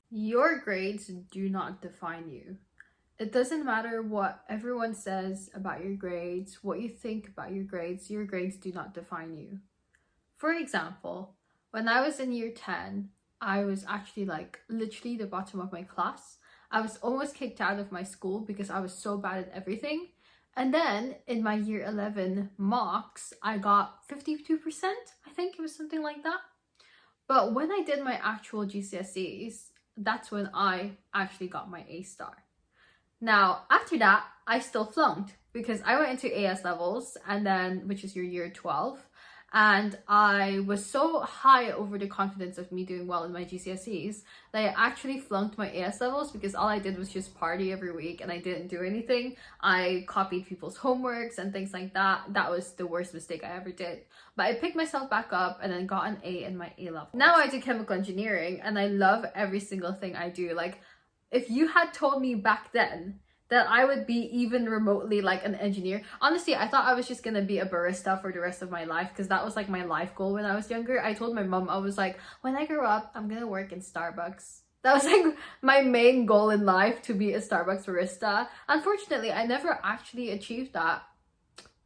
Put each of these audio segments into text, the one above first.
Your grades do not define you. It doesn't matter what everyone says about your grades, what you think about your grades do not define you. For example, when I was in year 10, I was actually like literally the bottom of my class. I was almost kicked out of my school because I was so bad at everything. And then in my year 11 mocks, I got 52%. I think it was something like that. But when I did my actual GCSEs, that's when I actually got my A star. Now, after that, I still flunked because I went into AS levels and then, which is your year 12. And I was so high over the confidence of me doing well in my GCSEs that I actually flunked my AS levels because all I did was just party every week and I didn't do anything. I copied people's homeworks and things like that. That was the worst mistake I ever did. But I picked myself back up and then got an A in my A level. Now I do chemical engineering and I love every single thing I do. Like, if you had told me back then that I would be even remotely like an engineer, honestly, I thought I was just gonna be a barista for the rest of my life because that was like my life goal when I was younger. I told my mom, I was like, when I grow up, I'm gonna work in Starbucks. That was like my main goal in life, to be a Starbucks barista. Unfortunately, I never actually achieved that.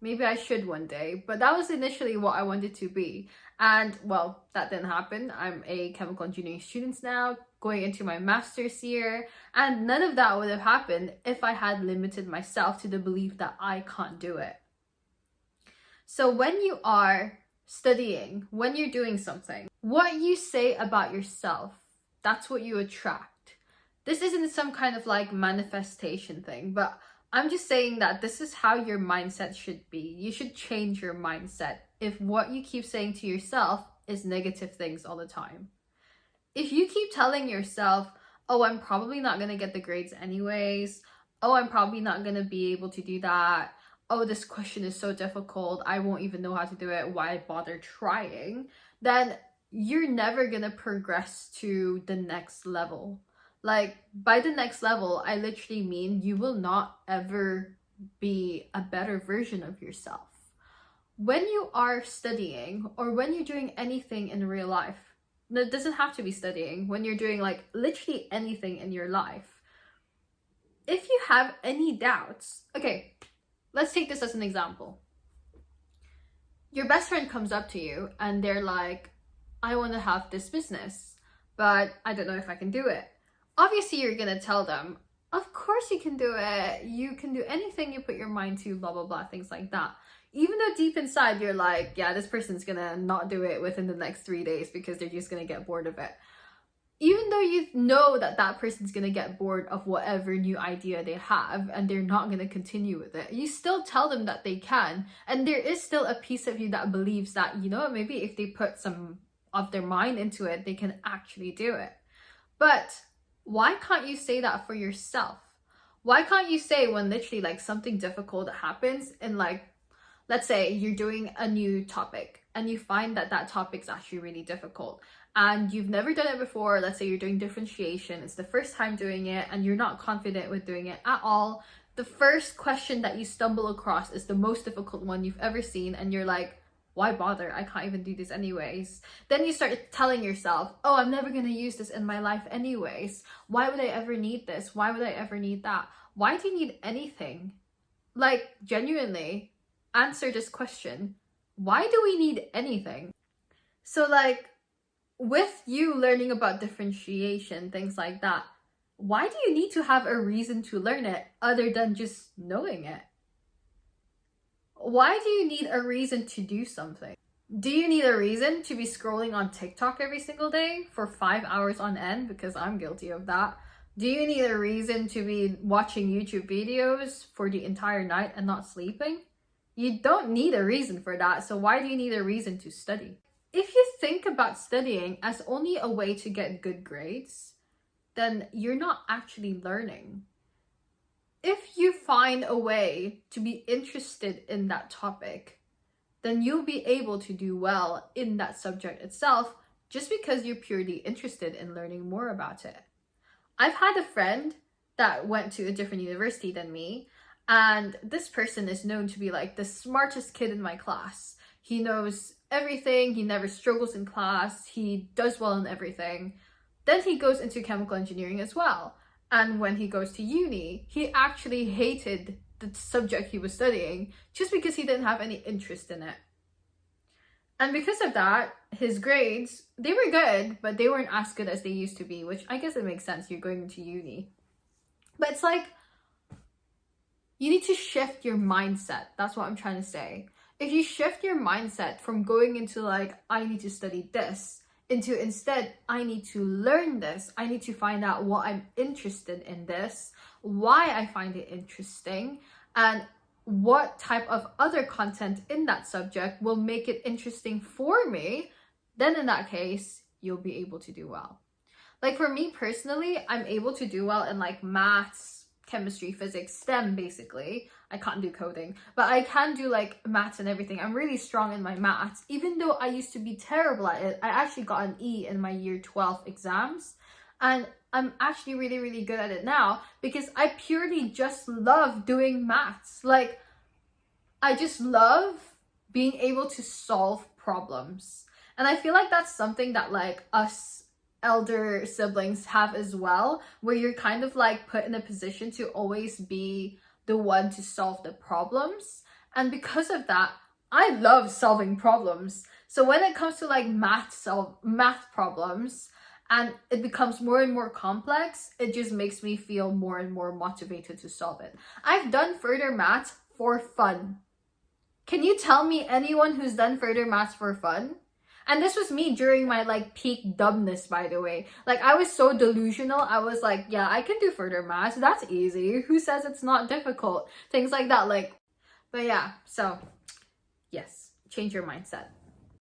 Maybe I should one day, but that was initially what I wanted to be. And well, that didn't happen. I'm a chemical engineering student now, going into my master's year, and none of that would have happened if I had limited myself to the belief that I can't do it. So when you are studying, when you're doing something, what you say about yourself, that's what you attract. This isn't some kind of like manifestation thing, but I'm just saying that this is how your mindset should be. You should change your mindset if what you keep saying to yourself is negative things all the time. If you keep telling yourself, oh, I'm probably not going to get the grades anyways, oh, I'm probably not going to be able to do that, oh, this question is so difficult, I won't even know how to do it, why bother trying, then you're never going to progress to the next level. Like, by the next level, I literally mean you will not ever be a better version of yourself. When you are studying or when you're doing anything in real life, it doesn't have to be studying, when you're doing like literally anything in your life, if you have any doubts, okay, let's take this as an example. Your best friend comes up to you and they're like, I want to have this business, but I don't know if I can do it. Obviously, you're gonna tell them, of course you can do it. You can do anything you put your mind to, blah, blah, blah, things like that. Even though deep inside you're like, yeah, this person's gonna not do it within the next 3 days because they're just gonna get bored of it. Even though you know that that person's gonna get bored of whatever new idea they have and they're not gonna continue with it, you still tell them that they can. And there is still a piece of you that believes that, you know, maybe if they put some of their mind into it, they can actually do it. But why can't you say that for yourself? Why can't you say when literally like something difficult happens and like, let's say you're doing a new topic and you find that that topic's actually really difficult and you've never done it before. Let's say you're doing differentiation, it's the first time doing it and you're not confident with doing it at all. The first question that you stumble across is the most difficult one you've ever seen and you're like, why bother? I can't even do this anyways. Then you start telling yourself, oh, I'm never going to use this in my life anyways. Why would I ever need this? Why would I ever need that? Why do you need anything? Like, genuinely, answer this question. Why do we need anything? So, like, with you learning about differentiation, things like that, why do you need to have a reason to learn it other than just knowing it? Why do you need a reason to do something? Do you need a reason to be scrolling on TikTok every single day for 5 hours on end? Because I'm guilty of that. Do you need a reason to be watching YouTube videos for the entire night and not sleeping? You don't need a reason for that, so why do you need a reason to study? If you think about studying as only a way to get good grades, then you're not actually learning. If you find a way to be interested in that topic, then you'll be able to do well in that subject itself just because you're purely interested in learning more about it. I've had a friend that went to a different university than me, and this person is known to be like the smartest kid in my class. He knows everything, he never struggles in class, he does well in everything. Then he goes into chemical engineering as well. And when he goes to uni, he actually hated the subject he was studying just because he didn't have any interest in it. And because of that, his grades, they were good, but they weren't as good as they used to be, which I guess it makes sense. You're going into uni. But it's like, you need to shift your mindset. That's what I'm trying to say. If you shift your mindset from going into like, I need to study this, into instead, I need to learn this. I need to find out what I'm interested in this, why I find it interesting, and what type of other content in that subject will make it interesting for me, then in that case, you'll be able to do well. Like for me personally, I'm able to do well in like maths, chemistry, physics, STEM basically. I can't do coding, but I can do like maths and everything. I'm really strong in my maths. Even though I used to be terrible at it, I actually got an E in my year 12 exams. And I'm actually really, really good at it now because I purely just love doing maths. Like, I just love being able to solve problems. And I feel like that's something that like us elder siblings have as well, where you're kind of like put in a position to always be the one to solve the problems. And because of that, I love solving problems. So when it comes to like math problems, and it becomes more and more complex, it just makes me feel more and more motivated to solve it. I've done further maths for fun. Can you tell me anyone who's done further maths for fun? And this was me during my like peak dumbness, by the way. Like I was so delusional. I was like, yeah, I can do further maths. That's easy. Who says it's not difficult? Things like that. Like, but yeah, so yes, change your mindset.